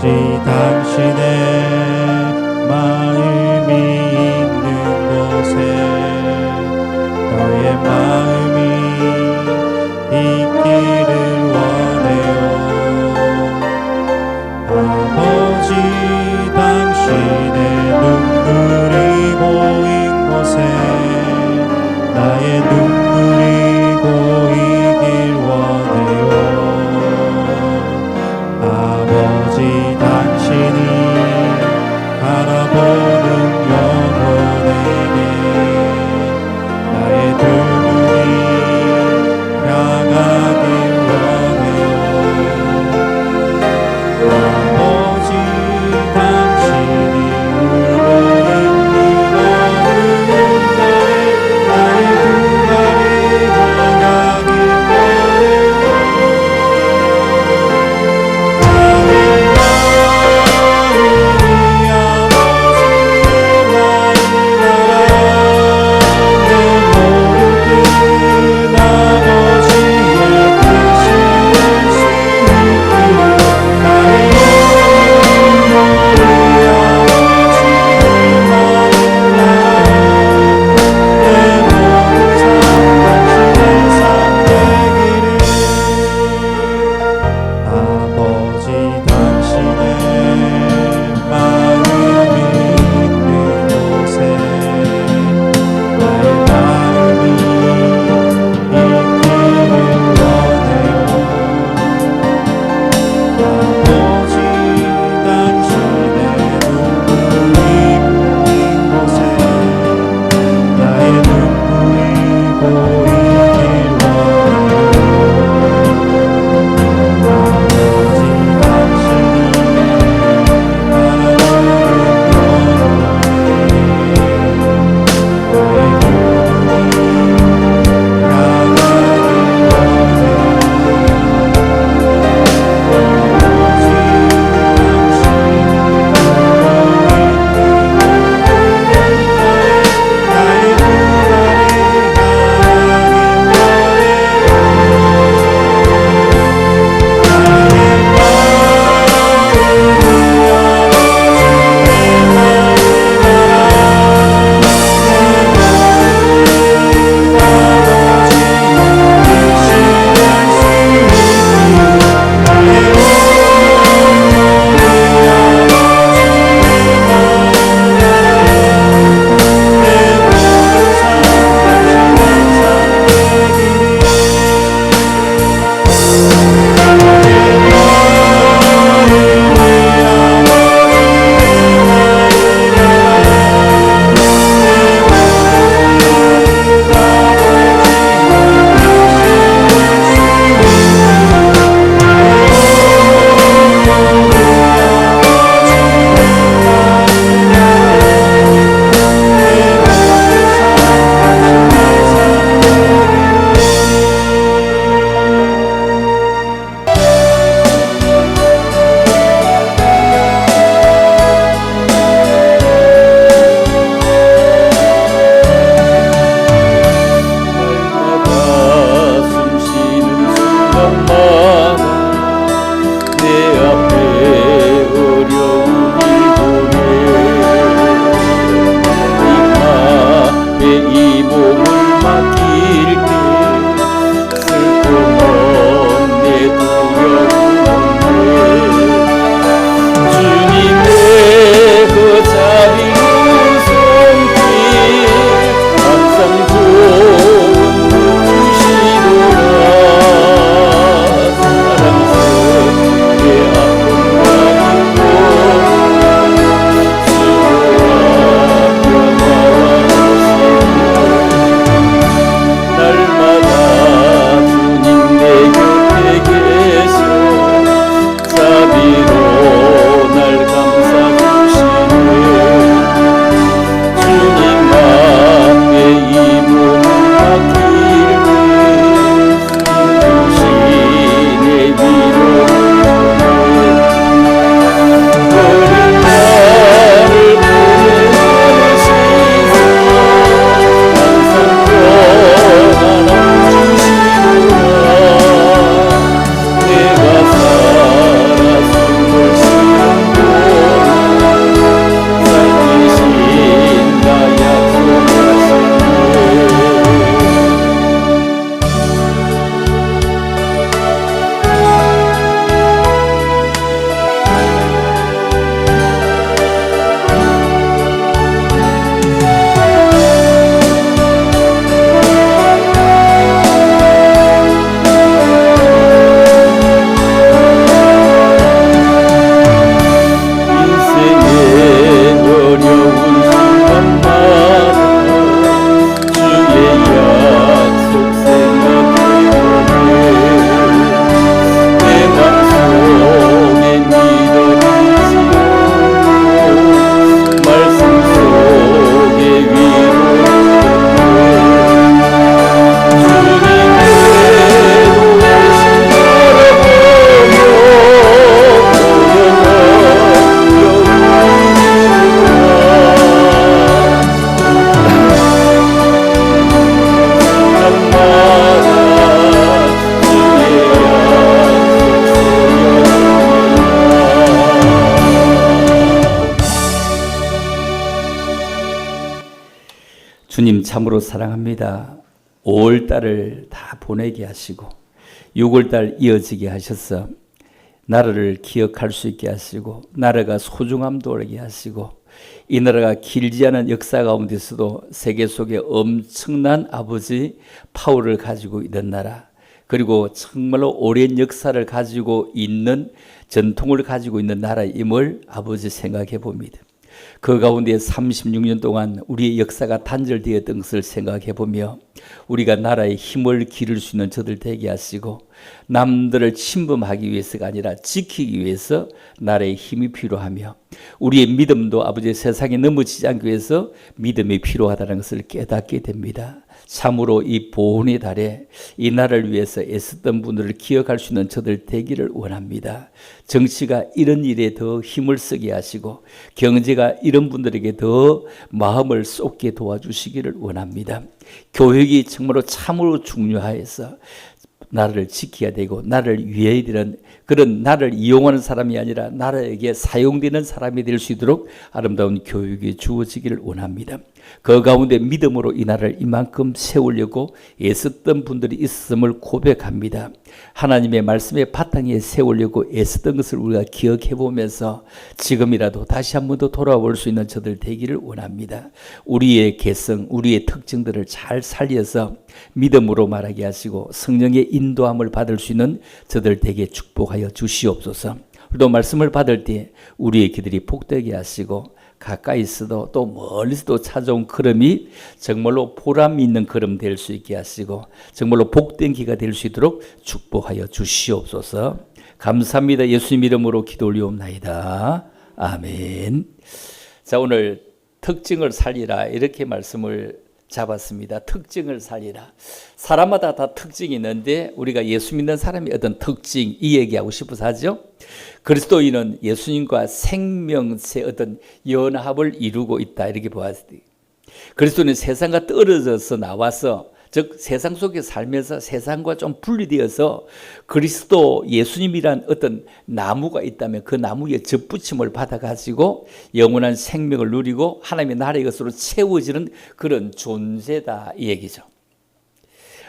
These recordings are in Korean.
당신의 마음이 있는 곳에 너의 마음이 있기를 원해요. 아버지, 당신의 눈물이 고인 곳에 나의 눈물이 고이길 원해요. 아버지, 당신이 주님 참으로 사랑합니다. 5월달을 다 보내게 하시고 6월달 이어지게 하셔서 나라를 기억할 수 있게 하시고 나라가 소중함도 알게 하시고 이 나라가 길지 않은 역사 가운데서도 세계 속에 엄청난 아버지 파워를 가지고 있는 나라, 그리고 정말로 오랜 역사를 가지고 있는 전통을 가지고 있는 나라임을 아버지 생각해 봅니다. 그 가운데 36년 동안 우리의 역사가 단절되었던 것을 생각해 보며 우리가 나라의 힘을 기를 수 있는 저들 되게 하시고 남들을 침범하기 위해서가 아니라 지키기 위해서 나라의 힘이 필요하며 우리의 믿음도 아버지 세상에 넘어지지 않기 위해서 믿음이 필요하다는 것을 깨닫게 됩니다. 참으로 이 보훈의 달에 이 나라를 위해서 애썼던 분들을 기억할 수 있는 저들 되기를 원합니다. 정치가 이런 일에 더 힘을 쓰게 하시고 경제가 이런 분들에게 더 마음을 쏟게 도와주시기를 원합니다. 교육이 정말로 참으로 중요해서 나라를 지켜야 되고 나라를 위해야 되는 그런 나라를 이용하는 사람이 아니라 나라에게 사용되는 사람이 될 수 있도록 아름다운 교육이 주어지기를 원합니다. 그 가운데 믿음으로 이 나라를 이만큼 세우려고 애썼던 분들이 있음을 고백합니다. 하나님의 말씀의 바탕에 세우려고 애썼던 것을 우리가 기억해 보면서 지금이라도 다시 한 번 더 돌아볼 수 있는 저들 되기를 원합니다. 우리의 개성, 우리의 특징들을 잘 살려서 믿음으로 말하게 하시고 성령의 인도함을 받을 수 있는 저들 되게 축복하여 주시옵소서. 또 말씀을 받을 때 우리의 기들이 복되게 하시고 가까이 있어도 또 멀리서도 찾아온 걸음이 정말로 보람 있는 걸음 될 수 있게 하시고 정말로 복된 기가 될 수 있도록 축복하여 주시옵소서. 감사합니다. 예수님 이름으로 기도 올리옵나이다. 아멘. 자, 오늘 특징을 살리라 이렇게 말씀을 잡았습니다. 특징을 살리라. 사람마다 다 특징이 있는데 우리가 예수 믿는 사람이 어떤 특징 이 얘기하고 싶어서 하죠. 그리스도인은 예수님과 생명체 어떤 연합을 이루고 있다 이렇게 보았어요. 그리스도는 세상과 떨어져서 나와서 즉 세상 속에 살면서 세상과 좀 분리되어서 그리스도 예수님이란 어떤 나무가 있다면 그 나무에 접붙임을 받아가지고 영원한 생명을 누리고 하나님의 나라의 것으로 채워지는 그런 존재다 이 얘기죠.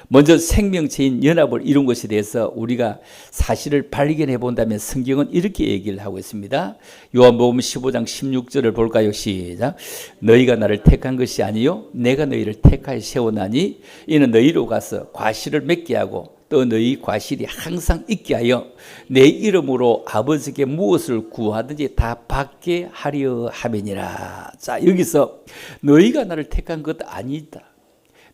먼저 생명체인 연합을 이룬 것에 대해서 우리가 사실을 발견해 본다면 성경은 이렇게 얘기를 하고 있습니다. 요한복음 15장 16절을 볼까요? 시작. 너희가 나를 택한 것이 아니요 내가 너희를 택하여 세워나니 이는 너희로 가서 과실을 맺게 하고 또 너희 과실이 항상 있게 하여 내 이름으로 아버지께 무엇을 구하든지 다 받게 하려 함이니라. 자, 여기서 너희가 나를 택한 것 아니다.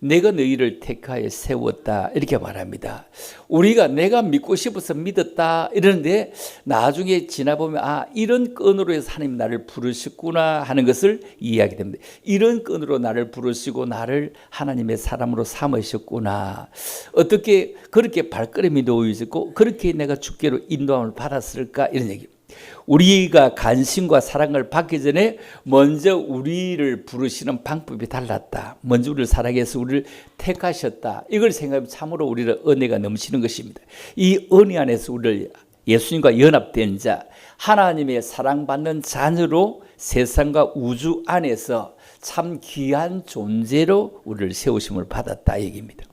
내가 너희를 택하여 세웠다 이렇게 말합니다. 우리가 내가 믿고 싶어서 믿었다 이러는데 나중에 지나보면 아 이런 건으로 해서 하나님 나를 부르셨구나 하는 것을 이해하게 됩니다. 이런 건으로 나를 부르시고 나를 하나님의 사람으로 삼으셨구나. 어떻게 그렇게 발걸음이 놓여있고 그렇게 내가 주께로 인도함을 받았을까 이런 얘기입니다. 우리가 관심과 사랑을 받기 전에 먼저 우리를 부르시는 방법이 달랐다. 먼저 우리를 사랑해서 우리를 택하셨다. 이걸 생각하면 참으로 우리를 은혜가 넘치는 것입니다. 이 은혜 안에서 우리를 예수님과 연합된 자, 하나님의 사랑받는 자녀로 세상과 우주 안에서 참 귀한 존재로 우리를 세우심을 받았다 얘기입니다.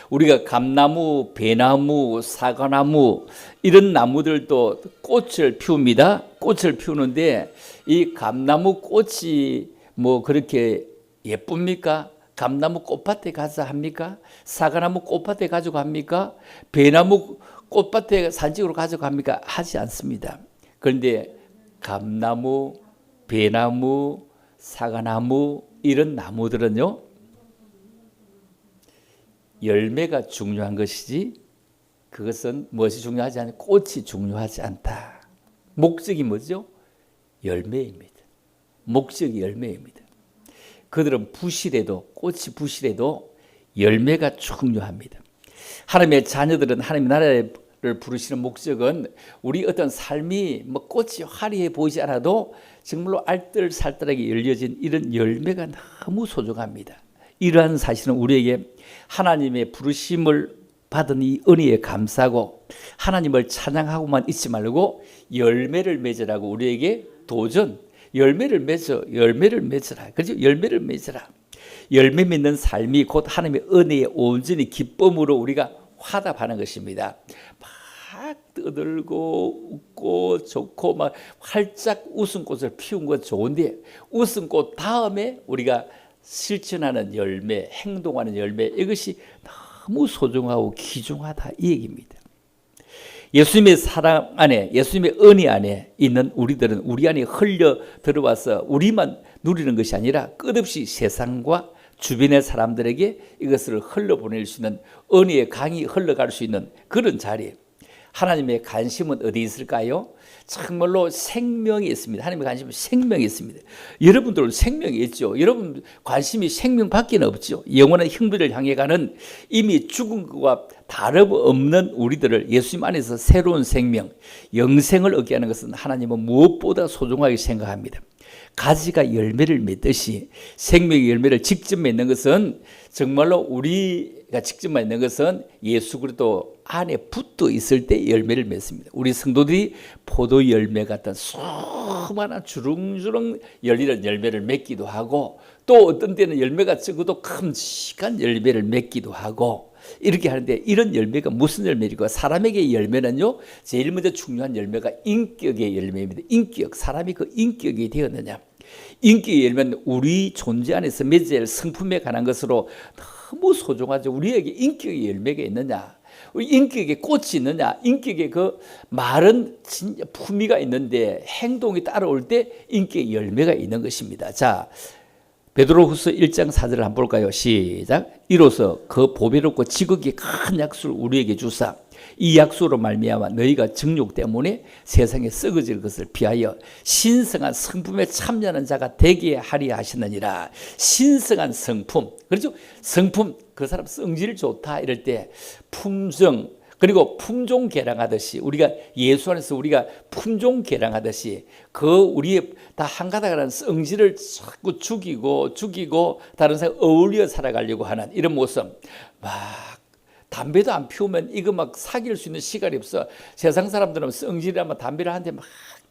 우리가 감나무, 배나무, 사과나무 이런 나무들도 꽃을 피웁니다. 꽃을 피우는데 이 감나무 꽃이 뭐 그렇게 예쁩니까? 감나무 꽃밭에 가서 합니까? 사과나무 꽃밭에 가지고 합니까? 배나무 꽃밭에 산책으로 가지고 합니까? 하지 않습니다. 그런데 감나무, 배나무, 사과나무 이런 나무들은요 열매가 중요한 것이지 그것은 무엇이 중요하지 않고 꽃이 중요하지 않다. 목적이 뭐죠? 열매입니다. 목적이 열매입니다. 그들은 부실해도 꽃이 부실해도 열매가 중요합니다. 하나님의 자녀들은 하나님의 나라를 부르시는 목적은 우리 어떤 삶이 뭐 꽃이 화려해 보이지 않아도 정말로 알뜰살뜰하게 열려진 이런 열매가 너무 소중합니다. 이러한 사실은 우리에게 하나님의 부르심을 받은 이 은혜에 감사하고 하나님을 찬양하고만 있지 말고 열매를 맺으라고 우리에게 도전, 열매를 맺어라. 그렇죠? 열매를 맺으라. 열매 맺는 삶이 곧 하나님의 은혜의 온전히 기쁨으로 우리가 화답하는 것입니다. 막 떠들고 웃고 좋고 막 활짝 웃음꽃을 피운 건 좋은데 웃음꽃 다음에 우리가 실천하는 열매, 행동하는 열매, 이것이 너무 소중하고 귀중하다 이 얘기입니다. 예수님의 사랑 안에, 예수님의 은혜 안에 있는 우리들은 우리 안에 흘려 들어와서 우리만 누리는 것이 아니라 끝없이 세상과 주변의 사람들에게 이것을 흘러보낼 수 있는, 은혜의 강이 흘러갈 수 있는 그런 자리. 하나님의 관심은 어디 있을까요? 정말로 생명이 있습니다. 하나님의 관심은 생명이 있습니다. 여러분들은 생명이 있죠. 여러분 관심이 생명밖에 없죠. 영원한 형벌을 향해 가는 이미 죽은 것과 다름없는 우리들을 예수님 안에서 새로운 생명, 영생을 얻게 하는 것은 하나님은 무엇보다 소중하게 생각합니다. 가지가 열매를 맺듯이 생명의 열매를 직접 맺는 것은, 정말로 우리가 직접 맺는 것은 예수 그리스도 안에 붙어 있을 때 열매를 맺습니다. 우리 성도들이 포도 열매 같은 수많은 주렁주렁 열리는 열매를 맺기도 하고, 또 어떤 때는 열매가 적어도 큼직한 열매를 맺기도 하고, 이렇게 하는데, 이런 열매가 무슨 열매일까? 사람에게 열매는요, 제일 먼저 중요한 열매가 인격의 열매입니다. 인격, 사람이 그 인격이 되었느냐. 인격의 열매는 우리 존재 안에서 맺어야 할 성품에 관한 것으로 너무 소중하죠. 우리에게 인격의 열매가 있느냐, 우리 인격에 꽃이 있느냐, 인격에 그 말은 진짜 품위가 있는데 행동이 따라올 때 인격의 열매가 있는 것입니다. 자, 베드로후서 1장 4절을 한번 볼까요? 시작. 이로써 그 보배롭고 지극히 큰 약수를 우리에게 주사 이 약수로 말미암아 너희가 정욕 때문에 세상에 썩어질 것을 피하여 신성한 성품에 참여하는 자가 되게 하리 하시느니라. 신성한 성품, 그렇죠? 성품, 그 사람 성질 좋다 이럴 때 품성, 그리고 품종 개량하듯이 우리가 예수 안에서 우리가 품종 개량하듯이 그 우리의 다 한가닥하는 성질을 자꾸 죽이고 다른 사람 어울려 살아가려고 하는 이런 모습. 막 담배도 안 피우면 이거 막 사귈 수 있는 시간이 없어. 세상 사람들은 성질이라면 담배를 한 대 막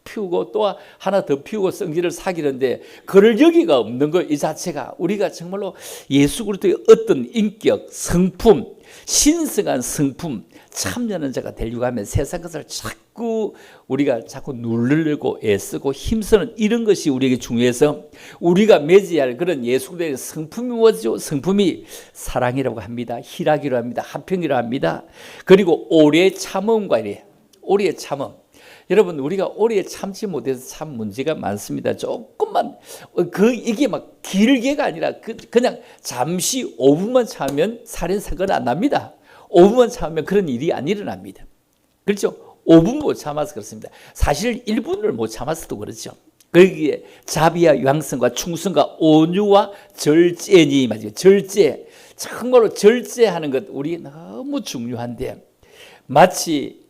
피우고 또 하나 더 피우고 성질을 사귀는데 그럴 여기가 없는 거, 이 자체가. 우리가 정말로 예수 그리스도의 어떤 인격, 성품, 신성한 성품 참여하는 자가 되려고 하면 세상 것을 우리가 자꾸 누르려고 애쓰고 힘쓰는 이런 것이 우리에게 중요해서 우리가 맺어야 할 그런 예수 그리스도의 성품이 뭐죠? 성품이 사랑이라고 합니다. 희락이라고 합니다. 화평이라고 합니다. 그리고 오래 참음과 이래. 오래 참음. 여러분, 우리가 오래 참지 못해서 참 문제가 많습니다. 조금만 이게 막 길게가 아니라 그냥 잠시 5분만 참으면 살인 사건은 안 납니다. 5분만 참으면 그런 일이 안 일어납니다. 그렇죠? 5분 못 참아서 그렇습니다. 사실 1분을 못 참아서도 그렇죠. 거기에 자비와 양성과 충성과 온유와 절제니, 맞아요. 절제. 정말로 절제하는 것 우리 너무 중요한데, 마치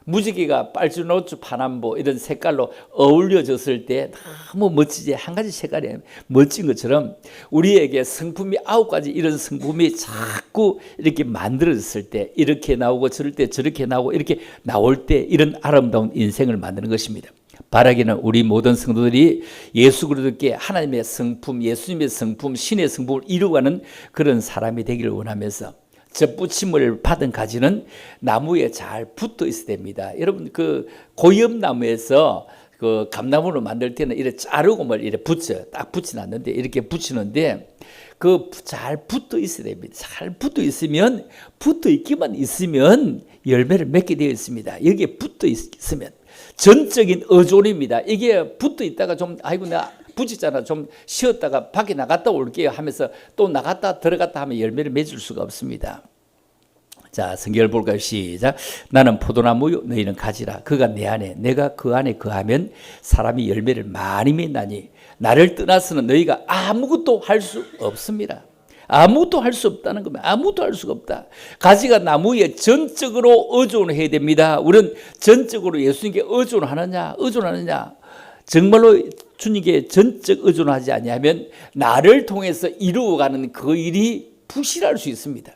무지개가 빨주노초 파남보 이런 색깔로 어울려졌을 때 너무 멋지지, 한 가지 색깔이 멋진 것처럼 우리에게 성품이 9가지 이런 성품이 자꾸 이렇게 만들어졌을 때, 이렇게 나오고 저럴 때 저렇게 나오고 이렇게 나올 때 이런 아름다운 인생을 만드는 것입니다. 바라기는 우리 모든 성도들이 예수 그리스도께 하나님의 성품, 예수님의 성품, 신의 성품을 이루어가는 그런 사람이 되기를 원하면서, 젖붙임을 받은 가지는 나무에 잘 붙어 있어야 됩니다. 여러분, 그 고엽나무에서 그 감나무를 만들 때는 이렇게 자르고 뭘 이렇게 딱 붙여놨는데, 이렇게 붙이는데 그 잘 붙어 있어야 됩니다. 잘 붙어 있으면, 붙어 있기만 있으면 열매를 맺게 되어 있습니다. 여기에 붙어 있으면 전적인 의존입니다. 이게 붙어 있다가 좀 아이고 나 붙였잖아, 좀 쉬었다가 밖에 나갔다 올게요 하면서 또 나갔다 들어갔다 하면 열매를 맺을 수가 없습니다. 자, 성경을 볼까요? 시작. 나는 포도나무요 너희는 가지라. 그가 내 안에 내가 그 안에 거하면 사람이 열매를 많이 맺나니 나를 떠나서는 너희가 아무것도 할 수 없습니다. 아무것도 할 수 없다는 겁니다. 아무것도 할 수가 없다. 가지가 나무에 전적으로 의존해야 됩니다. 우리는 전적으로 예수님께 의존하느냐? 정말로 주님께 전적 의존하지 아니하면 나를 통해서 이루어가는 그 일이 부실할 수 있습니다.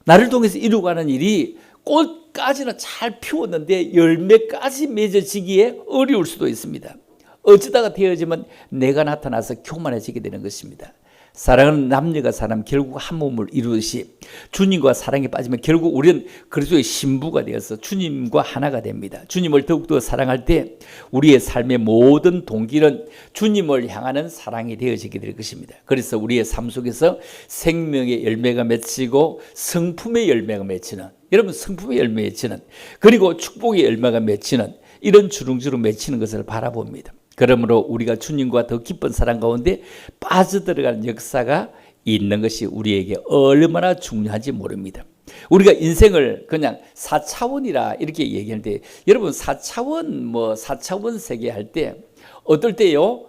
나를 통해서 이루어가는 일이 꽃까지는 잘 피웠는데 열매까지 맺어지기에 어려울 수도 있습니다. 어쩌다가 되어지면 내가 나타나서 교만해지게 되는 것입니다. 사랑하는 남녀가 사람 결국 한 몸을 이루듯이 주님과 사랑에 빠지면 결국 우리는 그리스도의 신부가 되어서 주님과 하나가 됩니다. 주님을 더욱더 사랑할 때 우리의 삶의 모든 동기는 주님을 향하는 사랑이 되어지게 될 것입니다. 그래서 우리의 삶 속에서 생명의 열매가 맺히고 성품의 열매가 맺히는, 여러분 성품의 열매 맺히는, 그리고 축복의 열매가 맺히는, 이런 주렁주렁 맺히는 것을 바라봅니다. 그러므로 우리가 주님과 더 깊은 사랑 가운데 빠져들어가는 역사가 있는 것이 우리에게 얼마나 중요한지 모릅니다. 우리가 인생을 그냥 4차원이라 이렇게 얘기하는데, 여러분 4차원 세계 할 때 어떨 때요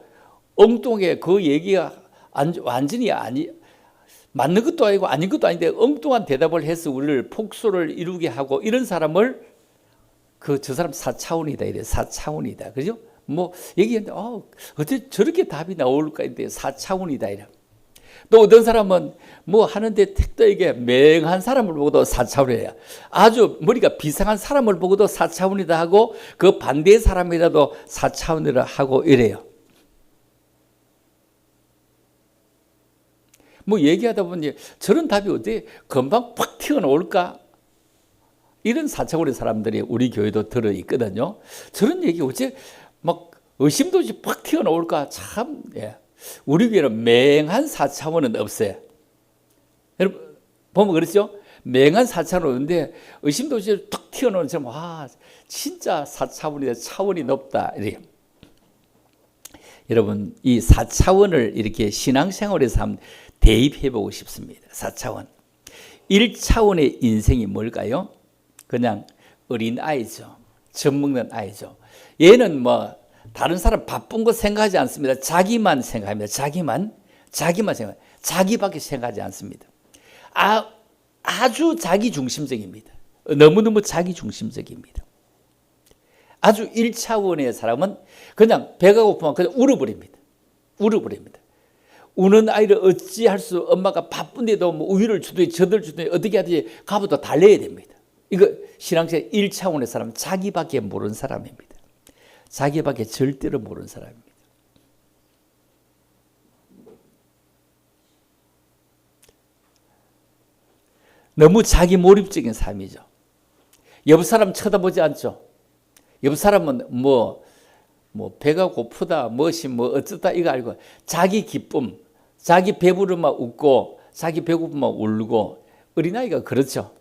엉뚱하게 그 얘기가 완전히 맞는 것도 아니고 아닌 것도 아닌데 엉뚱한 대답을 해서 우리를 폭소를 이루게 하고, 이런 사람을 저 사람 4차원이다 이래. 4차원이다. 그죠? 뭐 얘기했는데 어떻게 저렇게 답이 나올까 했는데 4차원이다 이래. 또 어떤 사람은 뭐 하는데 택도에게 맹한 사람을 보고도 4차원이야. 아주 머리가 비상한 사람을 보고도 4차원이다 하고, 그 반대의 사람이라도 4차원이라 하고 이래요. 뭐 얘기하다 보니 저런 답이 어떻게 금방 팍 튀어나올까? 이런 4차원의 사람들이 우리 교회도 들어있거든요. 저런 얘기 어째 막 의심도 없이 팍 튀어나올까? 참, 우리 교회는 맹한 4차원은 없어요. 여러분, 보면 그렇죠? 맹한 4차원은 없는데 의심도 없이 탁 튀어나오는 참, 진짜 4차원이다. 차원이 높다. 이래요. 여러분, 이 4차원을 이렇게 신앙생활에서 한번 대입해보고 싶습니다. 4차원. 1차원의 인생이 뭘까요? 그냥 어린 아이죠. 젖 먹는 아이죠. 얘는 뭐 다른 사람 바쁜 거 생각하지 않습니다. 자기만 생각합니다. 자기만 생각. 자기밖에 생각하지 않습니다. 아주 자기 중심적입니다. 너무너무 자기 중심적입니다. 아주 1차원의 사람은 그냥 배가 고프면 그냥 울어버립니다. 우는 아이를 어찌할 수, 엄마가 바쁜데도 뭐 우유를 주든지 젖을 주든지 어떻게 하든지 가부터 달래야 됩니다. 이거 신앙생활 1차원의 사람은 자기밖에 모르는 사람입니다. 자기밖에 절대로 모르는 사람입니다. 너무 자기 몰입적인 삶이죠. 옆 사람 쳐다보지 않죠. 옆 사람은 뭐 배가 고프다, 무엇이 뭐 어쩌다 이거 알고 자기 기쁨, 자기 배부르면 웃고 자기 배고프면 울고, 어린아이가 그렇죠.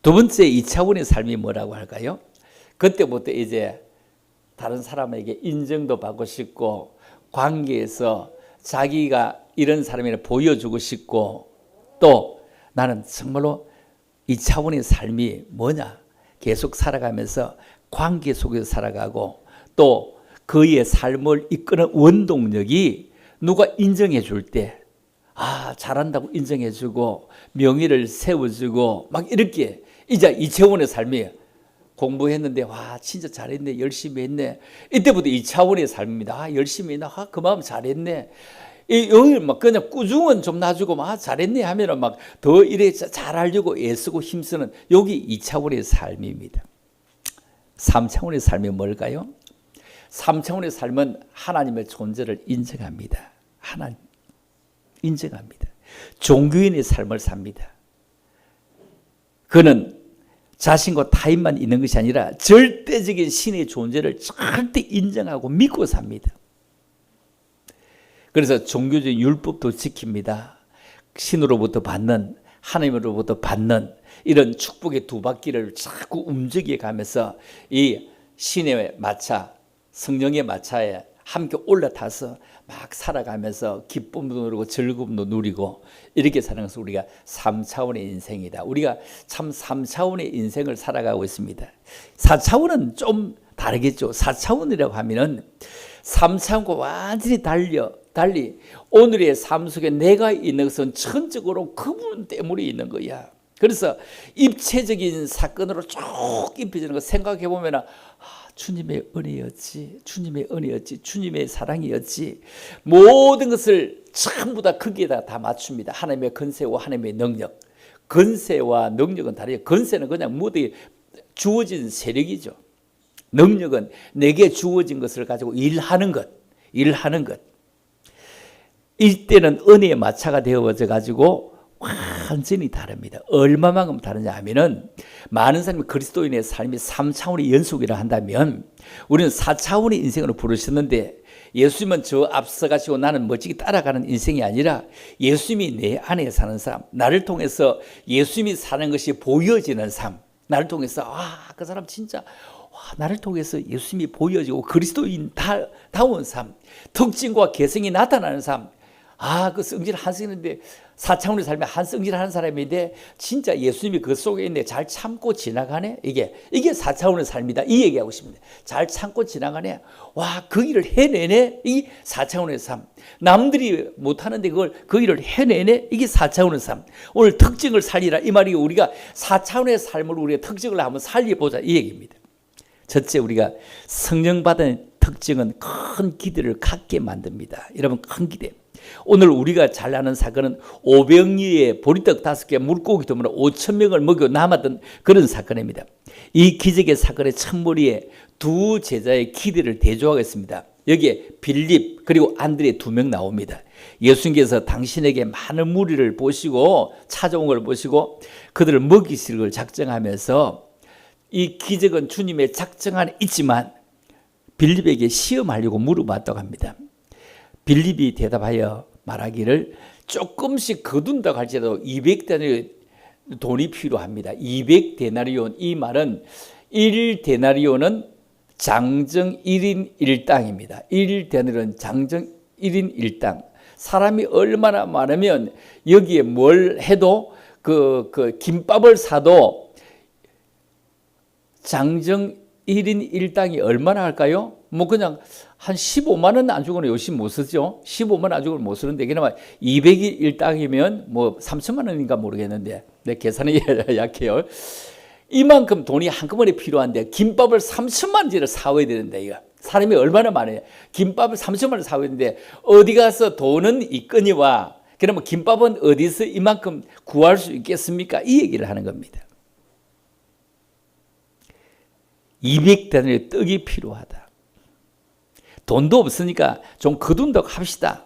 두 번째 2차원의 삶이 뭐라고 할까요? 그때부터 이제 다른 사람에게 인정도 받고 싶고, 관계에서 자기가 이런 사람이라 보여주고 싶고, 또 나는 정말로 2차원의 삶이 뭐냐? 계속 살아가면서 관계 속에서 살아가고, 또 그의 삶을 이끄는 원동력이 누가 인정해 줄 때, 잘한다고 인정해 주고 명예를 세워주고 막 이렇게, 이제 2차원의 삶이 공부했는데 진짜 잘했네, 열심히 했네. 이때부터 2차원의 삶입니다. 열심히 했나? 그 마음 잘했네. 여기 막 그냥 꾸중은 좀 놔주고 잘했네 하면은 막 더 이래 잘하려고 애쓰고 힘쓰는, 여기 2차원의 삶입니다. 3차원의 삶이 뭘까요? 3차원의 삶은 하나님의 존재를 인정합니다. 하나님 인정합니다. 종교인의 삶을 삽니다. 그는 자신과 타인만 있는 것이 아니라 절대적인 신의 존재를 절대 인정하고 믿고 삽니다. 그래서 종교적인 율법도 지킵니다. 신으로부터 받는, 하나님으로부터 받는 이런 축복의 두 바퀴를 자꾸 움직여 가면서 이 신의 마차, 성령의 마차에 함께 올라타서 막 살아가면서 기쁨도 누리고 즐거움도 누리고, 이렇게 사는 것은 우리가 3차원의 인생이다. 우리가 참 3차원의 인생을 살아가고 있습니다. 4차원은 좀 다르겠죠. 4차원이라고 하면은 3차원과 완전히 달리 오늘의 삶 속에 내가 있는 것은 천적으로 그분 때문에 있는 거야. 그래서 입체적인 사건으로 쭉 입혀지는 거 생각해 보면 주님의 은혜였지, 주님의 은혜였지, 주님의 사랑이었지, 모든 것을 전부 다 거기에다 다 맞춥니다. 하나님의 건세와 하나님의 능력. 건세와 능력은 다르죠. 건세는 그냥 모두 주어진 세력이죠. 능력은 내게 주어진 것을 가지고 일하는 것. 일하는 것. 이때는 은혜의 마차가 되어져 가지고 완전히 다릅니다. 얼마만큼 다르냐 하면은 많은 사람이 그리스도인의 삶이 3차원의 연속이라 한다면 우리는 4차원의 인생으로 부르셨는데 예수님은 저 앞서가시고 나는 멋지게 따라가는 인생이 아니라 예수님이 내 안에 사는 삶, 나를 통해서 예수님이 사는 것이 보여지는 삶, 나를 통해서 그 사람 진짜 나를 통해서 예수님이 보여지고 그리스도인다운 삶, 특징과 개성이 나타나는 삶. 그 성질 한성인데 4차원의 삶에 한성질하는 사람인데 진짜 예수님이 그 속에 있네. 잘 참고 지나가네. 이게 4차원의 삶이다. 이 얘기하고 싶습니다. 잘 참고 지나가네. 그 일을 해내네. 이 4차원의 삶. 남들이 못하는데 그 일을 해내네. 이게 4차원의 삶. 오늘 특징을 살리라. 이 말이 우리가 4차원의 삶을 우리가 특징을 한번 살려보자. 이 얘기입니다. 첫째, 우리가 성령 받은 특징은 큰 기대를 갖게 만듭니다. 여러분, 큰 기대. 오늘 우리가 잘 아는 사건은 오병이의 보리떡 5개 물고기 도문에 5,000명을 먹여 남았던 그런 사건입니다. 이 기적의 사건의 첫머리에 두 제자의 기대를 대조하겠습니다. 여기에 빌립 그리고 안드레 2명 나옵니다. 예수님께서 당신에게 많은 무리를 보시고 찾아온 걸 보시고 그들을 먹이실 걸 작정하면서 이 기적은 주님의 작정 안에 있지만 빌립에게 시험하려고 물어봤다고 합니다. 빌립이 대답하여 말하기를 조금씩 거둔다고 할지라도 200데나리온 돈이 필요합니다. 200데나리온, 이 말은 1데나리온은 장정 1인 1당입니다. 1데나리온 장정 1인 1당. 사람이 얼마나 많으면 여기에 뭘 해도 그 김밥을 사도 장정 1인 1당이 얼마나 할까요? 그냥 한 15만 원 안 주고는 요즘 못 쓰죠. 15만 원 안 주고는 못 쓰는데 그나마 200이 1당이면 3천만 원인가 모르겠는데 내 계산이 약해요. 이만큼 돈이 한꺼번에 필요한데 김밥을 3천만 원짜리를 사와야 되는데 이거 사람이 얼마나 많아요. 김밥을 3천만 원 사와야 되는데 어디 가서 돈은 있거니와 그러면 김밥은 어디서 이만큼 구할 수 있겠습니까? 이 얘기를 하는 겁니다. 200단위의 떡이 필요하다. 돈도 없으니까 좀 거둔다고 합시다.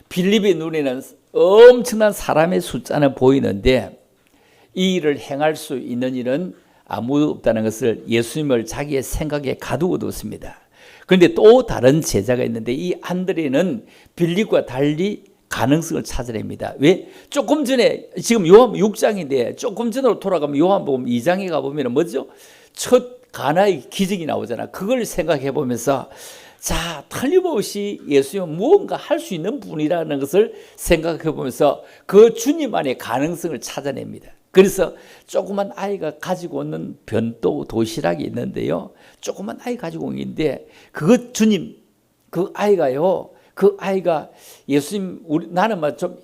빌립의 눈에는 엄청난 사람의 숫자는 보이는데 이 일을 행할 수 있는 일은 아무도 없다는 것을 예수님을 자기의 생각에 가두고 뒀습니다. 그런데 또 다른 제자가 있는데 이 안드레는 빌립과 달리 가능성을 찾아냅니다. 왜? 조금 전에 지금 요한 6장인데 조금 전으로 돌아가면 요한복음 2장에 가보면 뭐죠? 첫 가나의 기적이 나오잖아. 그걸 생각해 보면서 자, 틀림없이 예수님은 무언가 할 수 있는 분이라는 것을 생각해 보면서 그 주님 안에 가능성을 찾아냅니다. 그래서 조그만 아이가 가지고 오는 변도 도시락이 있는데요. 조그만 아이 가지고 온 게 있는데 그것 주님 그 아이가 예수님 나는 좀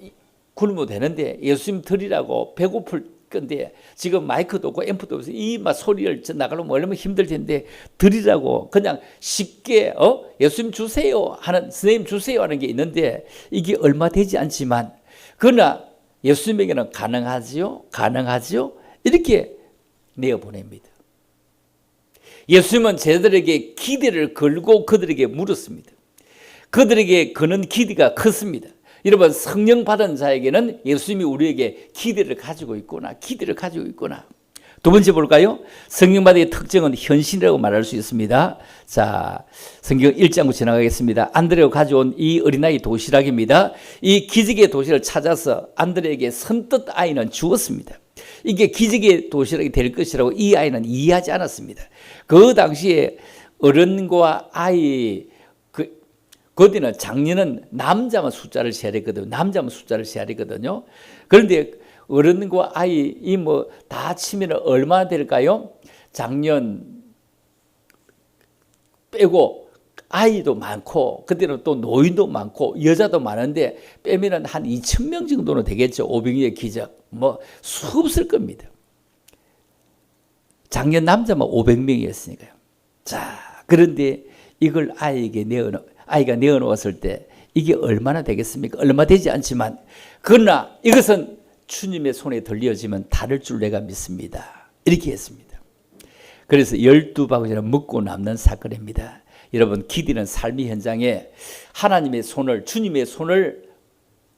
굶어도 되는데 예수님 드리라고 배고플 건데 지금 마이크도 없고 앰프도 없어 이 소리를 나가려면 얼마나 힘들 텐데 드리라고 그냥 쉽게 예수님 주세요 하는 선생님 주세요 하는 게 있는데 이게 얼마 되지 않지만 그러나 예수님에게는 가능하지요 이렇게 내어보냅니다. 예수님은 제자들에게 기대를 걸고 그들에게 물었습니다. 그들에게 거는 기대가 컸습니다. 여러분 성령 받은 자에게는 예수님이 우리에게 기대를 가지고 있구나. 두 번째 볼까요? 성령 받은 특징은 현신이라고 말할 수 있습니다. 자, 성경 1장으로 지나가겠습니다. 안드레가 가져온 이 어린아이 도시락입니다. 이 기적의 도시락을 찾아서 안드레에게 선뜻 아이는 주었습니다. 이게 기적의 도시락이 될 것이라고 이 아이는 이해하지 않았습니다. 그 당시에 어른과 아이 그때는 작년은 남자만 숫자를 세야 되거든요. 그런데 어른과 아이 다 치면 얼마나 될까요? 작년 빼고 아이도 많고 그때는 또 노인도 많고 여자도 많은데 빼면 한 2,000명 정도는 되겠죠. 오병이의 기적 수 없을 겁니다. 작년 남자만 500명이었으니까요. 자, 그런데 이걸 아이가 내어놓았을 때 이게 얼마나 되겠습니까? 얼마 되지 않지만 그러나 이것은 주님의 손에 들려지면 다를 줄 내가 믿습니다. 이렇게 했습니다. 그래서 12바구니를 먹고 남는 사건입니다. 여러분, 기도는 삶의 현장에 하나님의 손을, 주님의 손을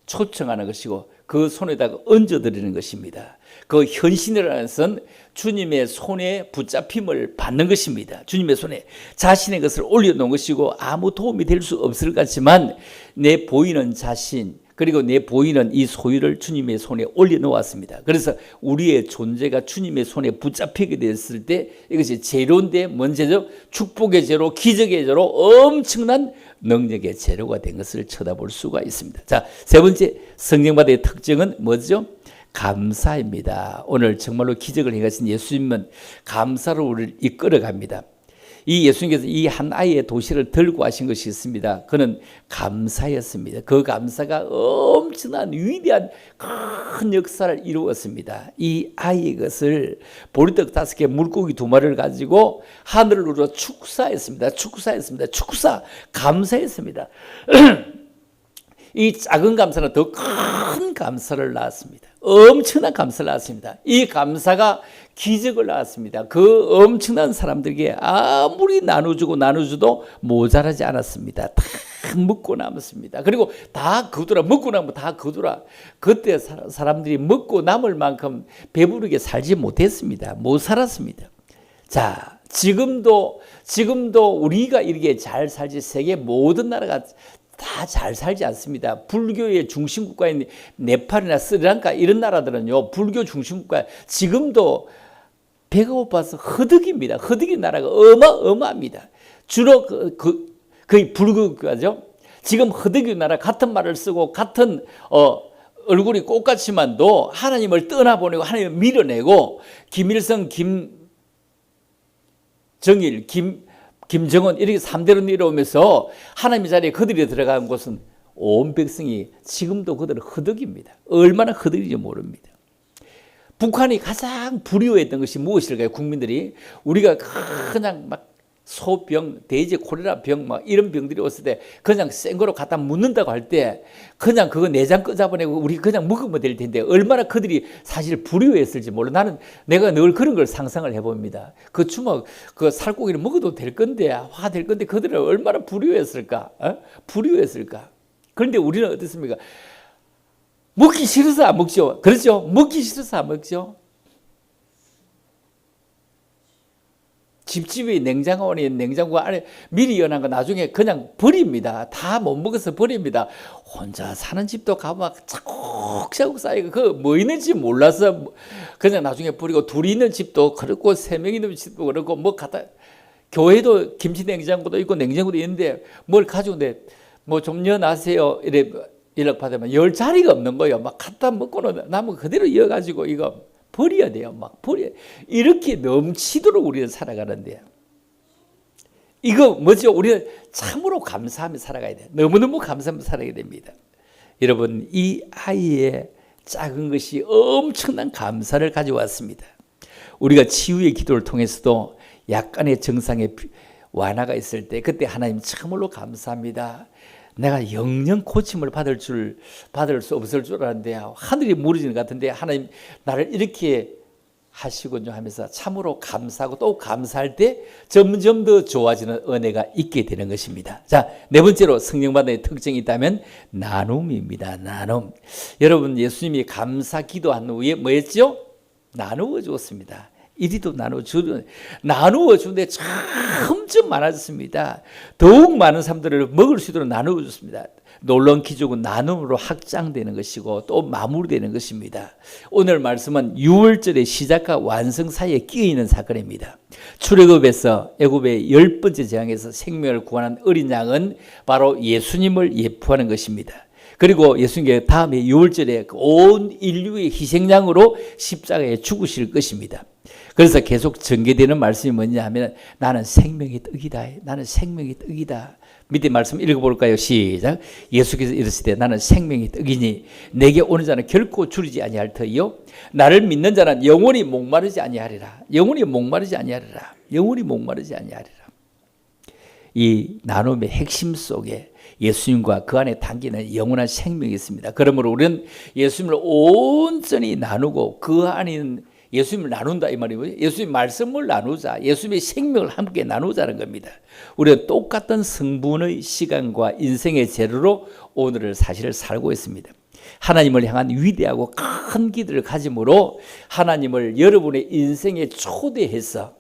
초청하는 것이고 그 손에다가 얹어드리는 것입니다. 그 헌신이라는 것은 주님의 손에 붙잡힘을 받는 것입니다. 주님의 손에 자신의 것을 올려놓은 것이고 아무 도움이 될 수 없을 것 같지만 내 보이는 자신 그리고 내 보이는 이 소유를 주님의 손에 올려놓았습니다. 그래서 우리의 존재가 주님의 손에 붙잡히게 됐을 때 이것이 재료인데 뭔 재료? 축복의 재료, 기적의 재료, 엄청난 능력의 재료가 된 것을 쳐다볼 수가 있습니다. 자, 세 번째 성령받의 특징은 뭐죠? 감사입니다. 오늘 정말로 기적을 행하신 예수님은 감사로 우리를 이끌어갑니다. 이 예수님께서 이 한 아이의 도시를 들고 하신 것이 있습니다. 그는 감사였습니다. 그 감사가 엄청난 위대한 큰 역사를 이루었습니다. 이 아이의 것을 보리떡 5개, 물고기 2마리를 가지고 하늘을 우러 축사했습니다. 축사, 감사했습니다. 이 작은 감사는 더 큰 감사를 낳았습니다. 엄청난 감사를 낳았습니다. 이 감사가 기적을 낳았습니다. 그 엄청난 사람들에게 아무리 나눠줘도 모자라지 않았습니다. 다 먹고 남았습니다. 그리고 다 거두라, 먹고 남으면 다 거두라. 그때 사람들이 먹고 남을 만큼 배부르게 살지 못했습니다. 못 살았습니다. 자, 지금도 우리가 이렇게 잘 살지 세계 모든 나라가 다 잘 살지 않습니다. 불교의 중심국가인 네팔이나 스리랑카 이런 나라들은요, 불교 중심국가 지금도 배가 고파서 허덕입니다. 허덕인 나라가 어마어마합니다. 주로 거의 불교 국가죠. 지금 허덕인 나라 같은 말을 쓰고 같은 얼굴이 똑같지만도 하나님을 떠나보내고 하나님을 밀어내고 김일성, 김정일, 김정은 이렇게 3대로 내려오면서 하나님의 자리에 그들이 들어간 곳은 온 백성이 지금도 그들은 허덕입니다. 얼마나 허덕인지 모릅니다. 북한이 가장 두려워했던 것이 무엇일까요? 국민들이 우리가 그냥 막 소병, 대제 콜레라 병, 막 이런 병들이 왔을 때 그냥 센 거로 갖다 묻는다고 할 때 그냥 그거 내장 꺼잡아내고 우리 그냥 먹으면 될 텐데 얼마나 그들이 사실 두려워했을지 몰라. 내가 늘 그런 걸 상상을 해봅니다. 그 주먹, 그 살코기를 먹어도 될 건데, 될 건데 그들은 얼마나 두려워했을까? 두려워했을까? 그런데 우리는 어떻습니까? 먹기 싫어서 안 먹죠. 그렇죠? 먹기 싫어서 안 먹죠. 집집이 냉장고에 냉장고 안에 미리 연한 거 나중에 그냥 버립니다. 다 못 먹어서 버립니다. 혼자 사는 집도 가면 차곡차곡 쌓이고 그 뭐 있는지 몰라서 그냥 나중에 버리고 둘이 있는 집도 그렇고 3명 있는 집도 그렇고 뭐 갖다 교회도 김치 냉장고도 있고 냉장고도 있는데 뭘 가져오는데 뭐 좀 넣어놔세요 이래 연락 받으면 열 자리가 없는 거예요. 막 갖다 먹고는 남은 그대로 이어가지고 이거 버려야 돼요. 막 버려. 이렇게 넘치도록 우리는 살아가는데요. 이거 뭐죠? 우리는 참으로 감사하며 살아가야 돼요. 너무너무 감사하며 살아야 됩니다. 여러분, 이 아이의 작은 것이 엄청난 감사를 가져왔습니다. 우리가 치유의 기도를 통해서도 약간의 증상의 완화가 있을 때 그때 하나님 참으로 감사합니다. 내가 영영 고침을 받을 수 없을 줄 알았는데 하늘이 무너지는 것 같은데 하나님 나를 이렇게 하시군요 하면서 참으로 감사하고 또 감사할 때 점점 더 좋아지는 은혜가 있게 되는 것입니다. 자, 네 번째로 성령받는 특징이 있다면 나눔입니다. 나눔. 여러분, 예수님이 감사 기도한 후에 뭐 했죠? 나누어 주었습니다. 이리도 나누어 주는데 점점 많아졌습니다. 더욱 많은 사람들을 먹을 수 있도록 나누어 줬습니다. 놀라운 기적은 나눔으로 확장되는 것이고 또 마무리되는 것입니다. 오늘 말씀은 6월절의 시작과 완성 사이에 끼어있는 사건입니다. 출애굽에서 애굽의 10번째 재앙에서 생명을 구원한 어린 양은 바로 예수님을 예표하는 것입니다. 그리고 예수님께 다음에 6월절에 온 인류의 희생양으로 십자가에 죽으실 것입니다. 그래서 계속 전개되는 말씀이 뭐냐 하면 나는 생명의 떡이다. 나는 생명의 떡이다. 밑에 말씀 읽어볼까요? 시작. 예수께서 이르시되 나는 생명의 떡이니 내게 오는 자는 결코 줄이지 아니할 터이요 나를 믿는 자는 영원히 목마르지 아니하리라. 영원히 목마르지 아니하리라. 영원히 목마르지 아니하리라. 이 나눔의 핵심 속에 예수님과 그 안에 담기는 영원한 생명이 있습니다. 그러므로 우리는 예수님을 온전히 나누고 그 안에 있는 예수님을 나눈다 이 말이고요. 예수님의 말씀을 나누자, 예수님의 생명을 함께 나누자는 겁니다. 우리가 똑같은 성분의 시간과 인생의 재료로 오늘을 사실을 살고 있습니다. 하나님을 향한 위대하고 큰 기대를 가짐으로 하나님을 여러분의 인생에 초대해서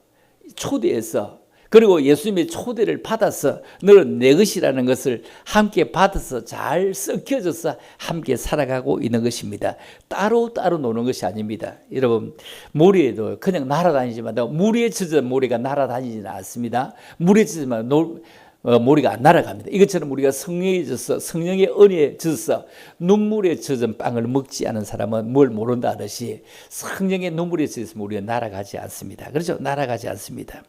그리고 예수님의 초대를 받아서 너는 내 것이라는 것을 함께 받아서 잘 섞여져서 함께 살아가고 있는 것입니다. 따로따로 노는 것이 아닙니다. 여러분, 모래에도 그냥 날아다니지만 물에 젖은 모래가 날아다니지는 않습니다. 물에 젖으면 모래가 안 날아갑니다. 이것처럼 우리가 성령에 젖어서 성령의 은혜에 젖어서 눈물에 젖은 빵을 먹지 않은 사람은 뭘 모른다 하듯이 성령의 눈물에 젖었으면 우리가 날아가지 않습니다. 그렇죠? 날아가지 않습니다.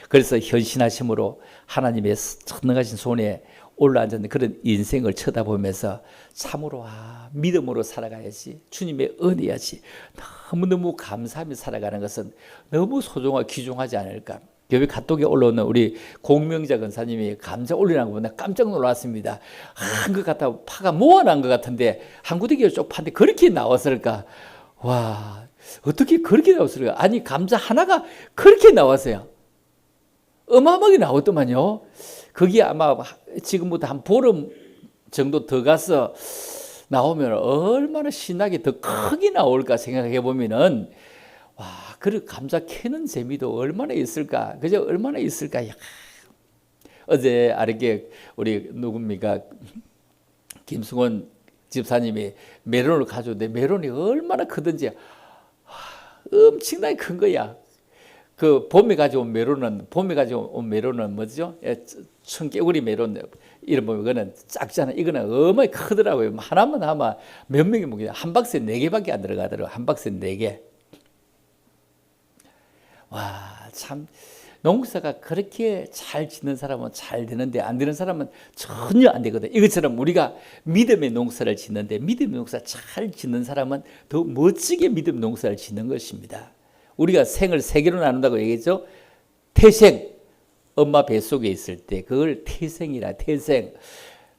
그래서 현신하심으로 하나님의 전능하신 손에 올라앉은 그런 인생을 쳐다보면서 참으로 믿음으로 살아가야지, 주님의 은혜야지, 너무너무 감사하며 살아가는 것은 너무 소중하고 귀중하지 않을까. 교회 카톡에 올라오는 우리 공명자 권사님이 감자 올리는 거 보면 깜짝 놀랐습니다. 한 것 같아, 파가 모아난 것 같은데 한 구데기를 쭉 파는데 그렇게 나왔을까? 와, 어떻게 그렇게 나왔을까? 아니, 감자 하나가 그렇게 나왔어요. 어마어마하게 나왔더만요. 그게 아마 지금부터 한 보름 정도 더 가서 나오면 얼마나 신나게 더 크게 나올까 생각해 보면은, 와, 그 감자 캐는 재미도 얼마나 있을까? 그죠? 얼마나 있을까? 야. 어제 아르게 우리 누굽니까? 김승원 집사님이 메론을 가져오는데 메론이 얼마나 크든지 엄청나게 큰 거야. 그 봄에 가져온 메론은 뭐죠? 청개구리 메론 이런 보면 이거는 작잖아. 이거는 어마어마하게 크더라고요. 하나만 아마 몇 명이 먹냐? 한 박스에 4개밖에 안 들어가더라고. 한 박스에 4개. 와, 참 농사가 그렇게 잘 짓는 사람은 잘 되는데 안 되는 사람은 전혀 안 되거든. 이것처럼 우리가 믿음의 농사를 짓는데 믿음의 농사 잘 짓는 사람은 더 멋지게 믿음 농사를 짓는 것입니다. 우리가 생을 3개로 나눈다고 얘기했죠. 태생, 엄마 뱃속에 있을 때 그걸 태생이라. 태생.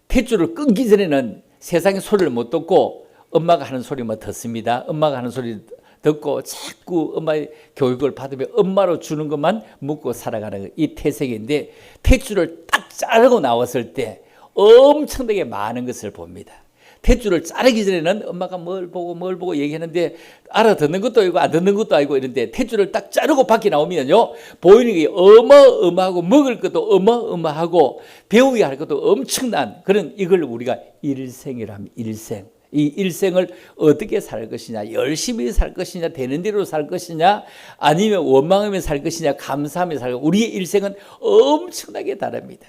탯줄을 끊기 전에는 세상의 소리를 못 듣고 엄마가 하는 소리만 듣습니다. 엄마가 하는 소리 듣고 자꾸 엄마의 교육을 받으며 엄마로 주는 것만 먹고 살아가는 이 태생인데, 탯줄을 딱 자르고 나왔을 때 엄청나게 많은 것을 봅니다. 탯줄을 자르기 전에는 엄마가 뭘 보고 얘기하는데 알아듣는 것도 아니고 안 듣는 것도 아니고 이런데, 탯줄을 딱 자르고 밖에 나오면요 보이는 게 어마어마하고 먹을 것도 어마어마하고 배우야 할 것도 엄청난 그런, 이걸 우리가 일생이라 합니다. 일생. 이 일생을 어떻게 살 것이냐, 열심히 살 것이냐, 되는 대로 살 것이냐, 아니면 원망하며 살 것이냐, 감사하며 살 것이냐, 우리의 일생은 엄청나게 다릅니다.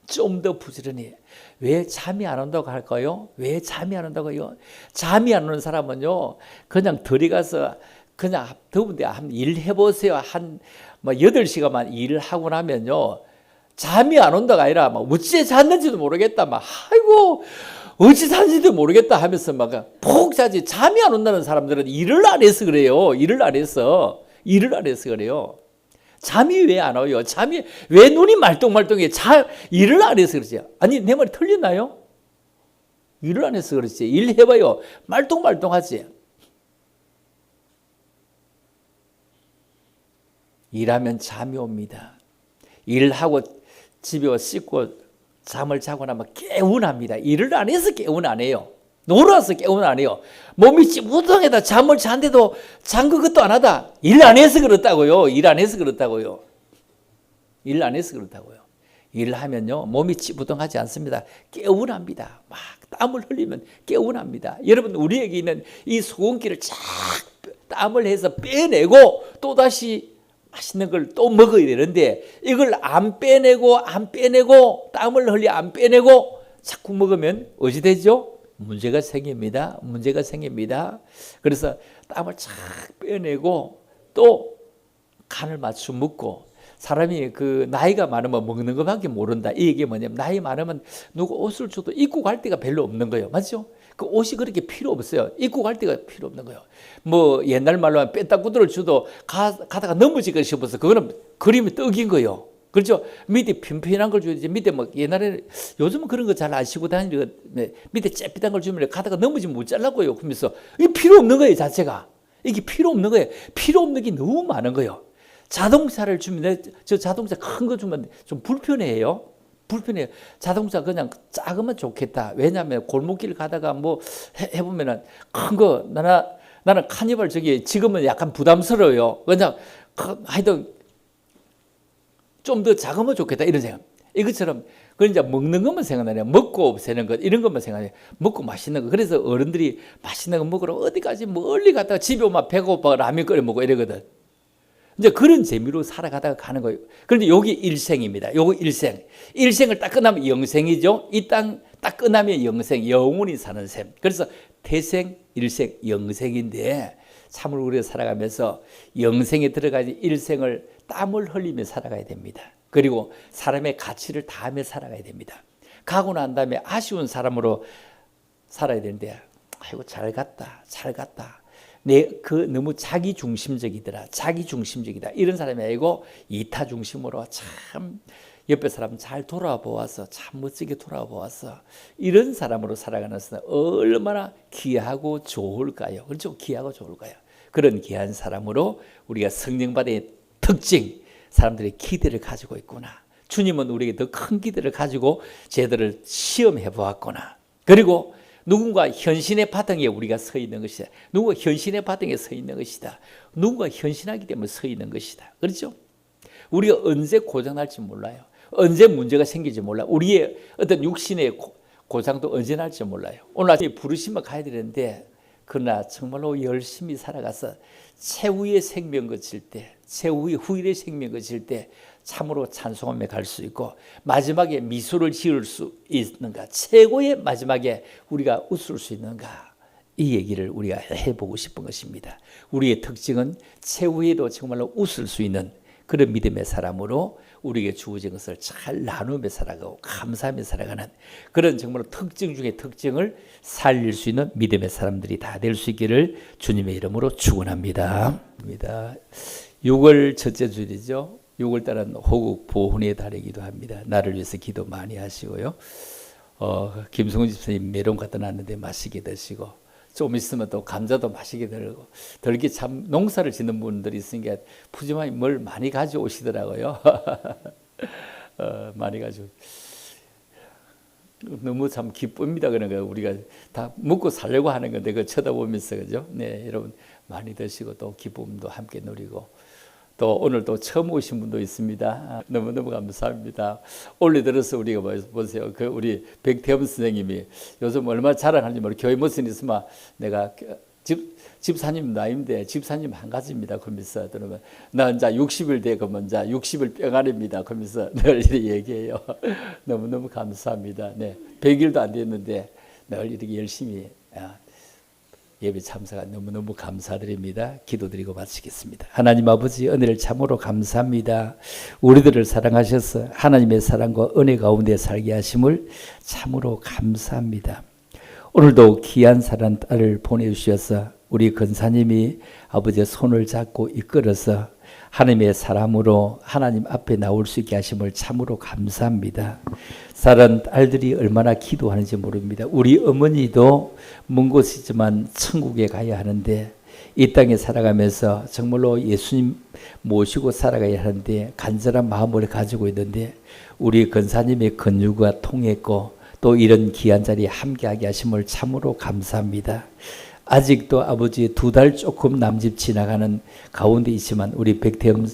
좀 더 부지런히. 왜 잠이 안 온다고 할까요? 왜 잠이 안 온다고요? 잠이 안 오는 사람은요, 그냥 들어가서 그냥 더운데 한번 일해보세요. 한 8시간만 일을 하고 나면요, 잠이 안 온다가 아니라 어찌 잤는지도 모르겠다. 아이고, 어찌 잤는지도 모르겠다 하면서 푹 자지. 잠이 안 온다는 사람들은 일을 안 해서 그래요. 일을 안 해서 그래요. 잠이 왜 안 와요? 잠이 왜 눈이 말똥말똥해? 일을 안 해서 그러지. 아니, 내 말이 틀리나요? 일을 안 해서 그렇지. 일해봐요. 말똥말똥하지. 일하면 잠이 옵니다. 일하고 집에 와 씻고 잠을 자고 나면 개운합니다. 일을 안 해서 개운 안 해요. 놀아서 개운 안 해요. 몸이 찌뿌둥해다 잠을 잔데도 잔 것도 안 하다. 일 안 해서 그렇다고요. 일 안 해서 그렇다고요. 일하면요 몸이 찌뿌둥하지 않습니다. 개운합니다. 막 땀을 흘리면 개운합니다. 여러분, 우리에게 있는 이 소금기를 쫙 땀을 해서 빼내고 또다시 맛있는 걸 또 먹어야 되는데, 이걸 안 빼내고 땀을 흘려 안 빼내고 자꾸 먹으면 어찌 되죠? 문제가 생깁니다. 그래서 땀을 쫙 빼내고 또 간을 맞춰 먹고, 사람이 그 나이가 많으면 먹는 것밖에 모른다. 이 얘기 뭐냐면, 나이 많으면 누구 옷을 줘도 입고 갈 데가 별로 없는 거예요. 맞죠? 그 옷이 그렇게 필요 없어요. 입고 갈 데가 필요 없는 거예요. 옛날 말로 하면 빼딱구들을 줘도 가다가 넘어질까 싶어서 그거는 그림이 떡인 거예요. 그렇죠? 밑에 핀핀한 걸 줘야지. 밑에 옛날에, 요즘은 그런 거 잘 안 신고 다니는, 밑에 쬐삐단 걸 주면 가다가 넘어지면 못 잘라고요. 그러면서 이 필요 없는 거예요, 자체가. 이게 필요 없는 거예요. 필요 없는 게 너무 많은 거예요. 자동차를 주면 저 자동차 큰 거 주면 좀 불편해요. 불편해요. 자동차 그냥 작으면 좋겠다. 왜냐하면 골목길 가다가 뭐 해보면은 큰 거 나는 카니발 저기 지금은 약간 부담스러워요. 그냥 하여튼 좀 더 작으면 좋겠다 이런 생각. 이것처럼 그런 이제 먹는 것만 생각나네요. 먹고 없애는 것 이런 것만 생각해요. 먹고 맛있는 거. 그래서 어른들이 맛있는 거 먹으러 어디까지 멀리 갔다가 집에 오면 배고파 라면 끓여 먹고 이러거든. 이제 그런 재미로 살아가다가 가는 거예요. 그런데 여기 일생입니다. 요거 일생. 일생을 딱 끝나면 영생이죠. 이 땅 딱 끝나면 영생, 영원히 사는 셈. 그래서 태생, 일생, 영생인데 참으로 우리가 살아가면서 영생에 들어가지 일생을 땀을 흘리며 살아가야 됩니다. 그리고 사람의 가치를 다하며 살아가야 됩니다. 가고 난 다음에 아쉬운 사람으로 살아야 되는데 아이고 잘 갔다. 너무 자기 중심적이더라. 자기 중심적이다. 이런 사람이 아니고 이타 중심으로 참 옆에 사람 잘 돌아보았어. 참 멋지게 돌아보았어. 이런 사람으로 살아가는 것은 얼마나 귀하고 좋을까요? 그렇죠? 귀하고 좋을까요? 그런 귀한 사람으로 우리가 성령받은 특징, 사람들이 기대를 가지고 있구나. 주님은 우리에게 더 큰 기대를 가지고 제들을 시험해 보았구나. 그리고 누군가 현신의 바탕에 우리가 서 있는 것이다. 누군가 현신의 바탕에 서 있는 것이다. 누군가 현신하기 때문에 서 있는 것이다. 그렇죠? 우리가 언제 고장날지 몰라요. 언제 문제가 생길지 몰라요. 우리의 어떤 육신의 고장도 언제 날지 몰라요. 오늘 아침에 부르시면 가야 되는데 그러나 정말로 열심히 살아가서 최후의 생명 거칠 때, 최후의 후일의 생명 거칠 때 참으로 찬송하며 갈 수 있고 마지막에 미소를 지을 수 있는가, 최고의 마지막에 우리가 웃을 수 있는가, 이 얘기를 우리가 해보고 싶은 것입니다. 우리의 특징은 최후에도 정말로 웃을 수 있는 그런 믿음의 사람으로 우리에게 주어진 것을 잘 나누며 살아가고 감사하며 살아가는 그런 정말로 특징 중에 특징을 살릴 수 있는 믿음의 사람들이 다 될 수 있기를 주님의 이름으로 축원합니다. 6월 첫째 주일이죠. 6월 달은 호국 보훈의 달이기도 합니다. 나를 위해서 기도 많이 하시고요. 김성훈 집사님 메론 갖다 놨는데 맛있게 드시고 좀 있으면 또 감자도 맛있게 들고 들기 참 농사를 짓는 분들이 있으니까 푸짐하게 뭘 많이 가져오시더라고요. 많이 가지고 너무 참 기쁩니다. 그러니까 우리가 다 먹고 살려고 하는 건데 그 쳐다보면서 그죠? 네, 여러분 많이 드시고 또 기쁨도 함께 누리고 또 오늘 또 처음 오신 분도 있습니다. 너무너무 감사합니다. 올해 들어서 우리가 보세요. 그 우리 백태엄 선생님이 요즘 얼마나 자랑하는지 모르고 교회 무슨 있으면 내가 집사님 나이인데 집사님 한 가지입니다. 그러면서 그러면 나 이제 60일 돼 그러면 이제 60일 병아리입니다. 그러면서 늘 이렇게 얘기해요. 너무너무 감사합니다. 네, 100일도 안 됐는데 늘 이렇게 열심히 예배 참석하 너무너무 감사드립니다. 기도드리고 마치겠습니다. 하나님 아버지 은혜를 참으로 감사합니다. 우리들을 사랑하셔서 하나님의 사랑과 은혜 가운데 살게 하심을 참으로 감사합니다. 오늘도 귀한 사랑 딸을 보내주셔서 우리 권사님이 아버지의 손을 잡고 이끌어서 하나님의 사람으로 하나님 앞에 나올 수 있게 하심을 참으로 감사합니다. 사랑 딸들이 얼마나 기도하는지 모릅니다. 우리 어머니도 먼 곳이지만 천국에 가야 하는데 이 땅에 살아가면서 정말로 예수님 모시고 살아가야 하는데 간절한 마음을 가지고 있는데 우리 권사님의 권유가 통했고 또 이런 귀한 자리에 함께하게 하심을 참으로 감사합니다. 아직도 아버지 2달 조금 남집 지나가는 가운데 있지만 우리 백태엄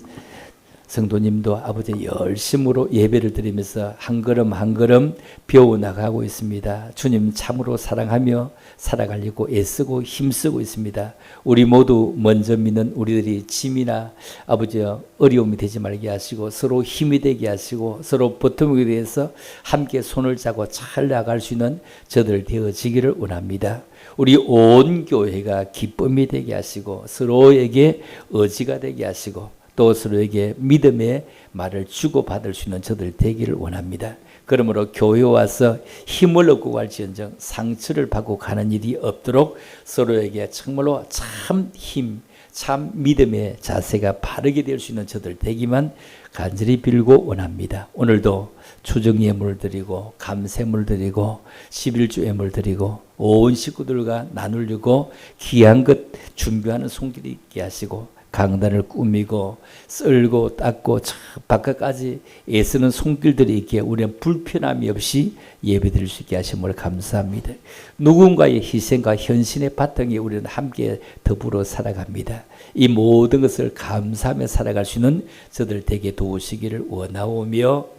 성도님도 아버지 열심으로 예배를 드리면서 한 걸음 한 걸음 배워나가고 있습니다. 주님 참으로 사랑하며 살아가려고 애쓰고 힘쓰고 있습니다. 우리 모두 먼저 믿는 우리들이 짐이나 아버지 어려움이 되지 말게 하시고 서로 힘이 되게 하시고 서로 버팀목에 대해서 함께 손을 잡고 잘 나갈 수 있는 저들 되어지기를 원합니다. 우리 온 교회가 기쁨이 되게 하시고 서로에게 의지가 되게 하시고 또 서로에게 믿음의 말을 주고받을 수 있는 저들 되기를 원합니다. 그러므로 교회 와서 힘을 얻고 갈지언정 상처를 받고 가는 일이 없도록 서로에게 정말로 참 힘, 참 믿음의 자세가 바르게 될 수 있는 저들 되기만 간절히 빌고 원합니다. 오늘도 추정 예물 드리고 감세물 드리고 11조 예물 드리고 온 식구들과 나누려고 귀한 것 준비하는 손길이 있게 하시고 강단을 꾸미고 썰고 닦고 바깥까지 애쓰는 손길들이 있기에 우리는 불편함이 없이 예배드릴 수 있게 하심을 감사합니다. 누군가의 희생과 헌신의 바탕에 우리는 함께 더불어 살아갑니다. 이 모든 것을 감사하며 살아갈 수 있는 저들 되게 도우시기를 원하오며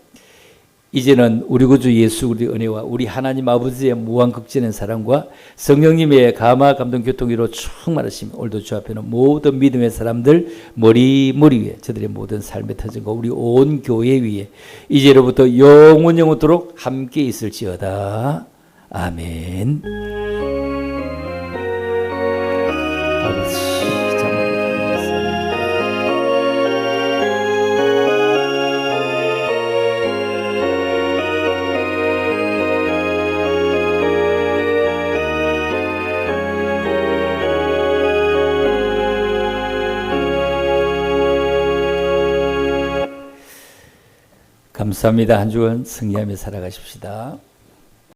이제는 우리 구주 예수 그리스도의 은혜와 우리 하나님 아버지의 무한극진한 사랑과 성령님의 감화 감동 교통으로 충만하심 오늘도 주 앞에는 모든 믿음의 사람들 머리 위에 저들의 모든 삶의 터전과 우리 온 교회 위에 이제로부터 영원토록 함께 있을지어다. 아멘. 아버지 감사합니다. 한 주간 승리하며 살아가십시다.